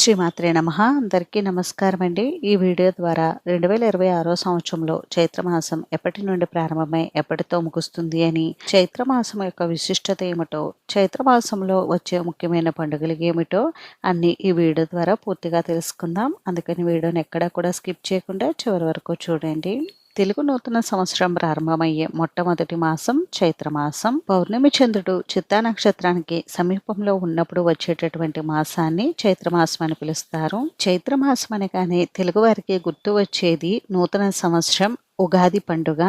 శ్రీమాత్రే నమః. అందరికీ నమస్కారం అండి. ఈ వీడియో ద్వారా 2026 సంవత్సరంలో చైత్రమాసం ఎప్పటి నుండి ప్రారంభమై ఎప్పటితో ముగుస్తుంది అని, చైత్రమాసం యొక్క విశిష్టత ఏమిటో, చైత్రమాసంలో వచ్చే ముఖ్యమైన పండుగలు ఏమిటో అన్ని ఈ వీడియో ద్వారా పూర్తిగా తెలుసుకుందాం. అందుకని వీడియోని ఎక్కడా కూడా స్కిప్ చేయకుండా చివరి వరకు చూడండి. తెలుగు నూతన సంవత్సరం ప్రారంభమయ్యే మొట్టమొదటి మాసం చైత్రమాసం. పౌర్ణమి చంద్రుడు చిత్తా నక్షత్రానికి సమీపంలో ఉన్నప్పుడు వచ్చేటటువంటి మాసాన్ని చైత్రమాసం అని పిలుస్తారు. చైత్రమాసం అనగానే తెలుగు వారికి గుర్తు వచ్చేది నూతన సంవత్సరం, ఉగాది పండుగ.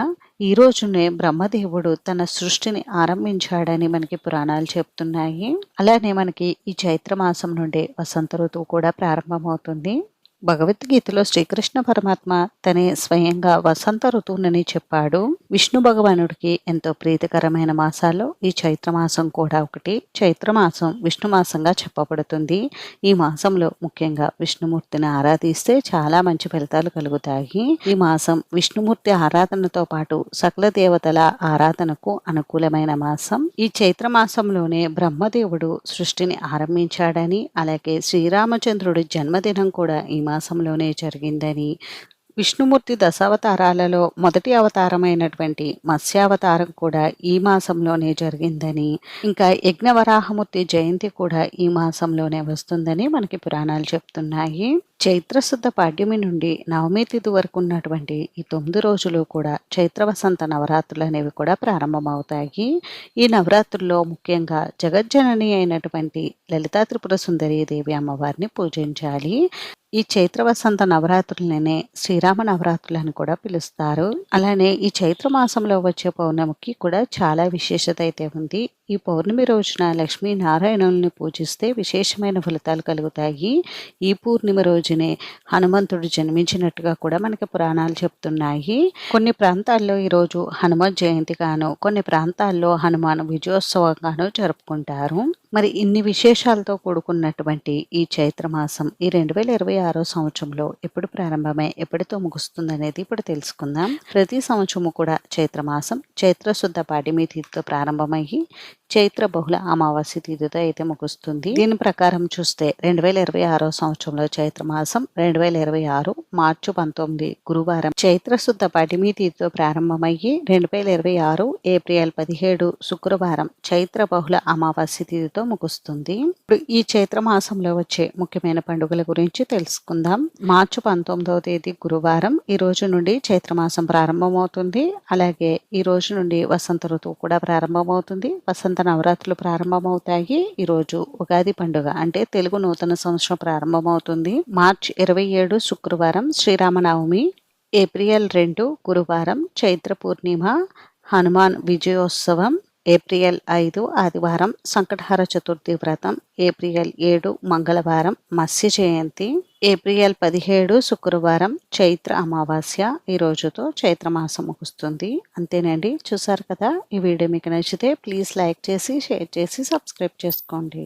ఈ రోజునే బ్రహ్మదేవుడు తన సృష్టిని ఆరంభించాడని మనకి పురాణాలు చెప్తున్నాయి. అలానే మనకి ఈ చైత్రమాసం నుండి వసంత ఋతువు కూడా ప్రారంభమవుతుంది. భగవద్గీతలో శ్రీకృష్ణ పరమాత్మ తనే స్వయంగా వసంత ఋతువునని చెప్పాడు. విష్ణు భగవానుడికి ఎంతో ప్రీతికరమైన మాసాల్లో ఈ చైత్రమాసం కూడా ఒకటి. చైత్రమాసం విష్ణు మాసంగా చెప్పబడుతుంది. ఈ మాసంలో ముఖ్యంగా విష్ణుమూర్తిని ఆరాధిస్తే చాలా మంచి ఫలితాలు కలుగుతాయి. ఈ మాసం విష్ణుమూర్తి ఆరాధనతో పాటు సకల దేవతల ఆరాధనకు అనుకూలమైన మాసం. ఈ చైత్రమాసంలోనే బ్రహ్మదేవుడు సృష్టిని ఆరంభించాడని, అలాగే శ్రీరామచంద్రుడి జన్మదినం కూడా ఈ మాసంలోనే జరిగిందని, విష్ణుమూర్తి దశావతారాలలో మొదటి అవతారమైనటువంటి మత్స్యావతారం కూడా ఈ మాసంలోనే జరిగిందని, ఇంకా యజ్ఞవరాహమూర్తి జయంతి కూడా ఈ మాసంలోనే వస్తుందని మనకి పురాణాలు చెప్తున్నాయి. చైత్రశుద్ధ పాడ్యమి నుండి నవమి తిథి వరకు ఉన్నటువంటి ఈ 9 రోజులు కూడా చైత్ర వసంత నవరాత్రులు అనేవి కూడా ప్రారంభమవుతాయి. ఈ నవరాత్రుల్లో ముఖ్యంగా జగజ్జనని అయినటువంటి లలితా త్రిపుర సుందరీ దేవి అమ్మవారిని పూజించాలి. ఈ చైత్ర వసంత నవరాత్రులనే శ్రీరామ నవరాత్రులు అని కూడా పిలుస్తారు. అలానే ఈ చైత్ర మాసంలో వచ్చే పౌర్ణమికి కూడా చాలా విశేషత అయితే ఉంది. ఈ పౌర్ణమి రోజున లక్ష్మీ నారాయణుల్ని పూజిస్తే విశేషమైన ఫలితాలు కలుగుతాయి. ఈ పూర్ణిమ రోజునే హనుమంతుడు జన్మించినట్టుగా కూడా మనకి పురాణాలు చెప్తున్నాయి. కొన్ని ప్రాంతాల్లో ఈరోజు హనుమత్ జయంతి గాను, కొన్ని ప్రాంతాల్లో హనుమాన్ విజయోత్సవంగాను జరుపుకుంటారు. మరి ఇన్ని విశేషాలతో కూడుకున్నటువంటి ఈ చైత్రమాసం ఈ 2026 సంవత్సరంలో ఎప్పుడు ప్రారంభమై ఎప్పటితో ముగుస్తుంది అనేది ఇప్పుడు తెలుసుకుందాం. ప్రతి సంవత్సరము కూడా చైత్రమాసం చైత్రశుద్ధ పాడ్యమి తిథితో ప్రారంభమయ్యి చైత్ర బహుళ అమావాస్య తిథితో అయితే ముగుస్తుంది. దీని ప్రకారం చూస్తే 2026 సంవత్సరంలో చైత్రమాసం 2026 మార్చి 19 గురువారం చైత్రశుద్ధ పాడ్యమి తిథితో ప్రారంభమయ్యి 2026 ఏప్రిల్ 17 శుక్రవారం చైత్ర బహుళ అమావాస్య తిథితో ముగుస్తుంది. ఇప్పుడు ఈ చైత్ర మాసంలో వచ్చే ముఖ్యమైన పండుగల గురించి తెలుసుకుందాం. మార్చి 19వ తేదీ గురువారం ఈ రోజు నుండి చైత్రమాసం ప్రారంభమవుతుంది. అలాగే ఈ రోజు నుండి వసంత ఋతువు కూడా ప్రారంభమవుతుంది. వసంత నవరాత్రులు ప్రారంభమవుతాయి. ఈ రోజు ఉగాది పండుగ అంటే తెలుగు నూతన సంవత్సరం ప్రారంభమవుతుంది. మార్చి 27 శుక్రవారం శ్రీరామనవమి, ఏప్రిల్ 2 గురువారం చైత్ర పూర్ణిమ, హనుమాన్ విజయోత్సవం, ఏప్రిల్ 5 ఆదివారం సంకటహర చతుర్థి వ్రతం, ఏప్రిల్ 7 మంగళవారం మత్స్య జయంతి, ఏప్రిల్ 17 శుక్రవారం చైత్ర అమావాస్య. ఈ రోజుతో చైత్రమాసం ముగుస్తుంది. అంతేనండి. చూసారు కదా. ఈ వీడియో మీకు నచ్చితే ప్లీజ్ లైక్ చేసి, షేర్ చేసి, సబ్స్క్రైబ్ చేసుకోండి.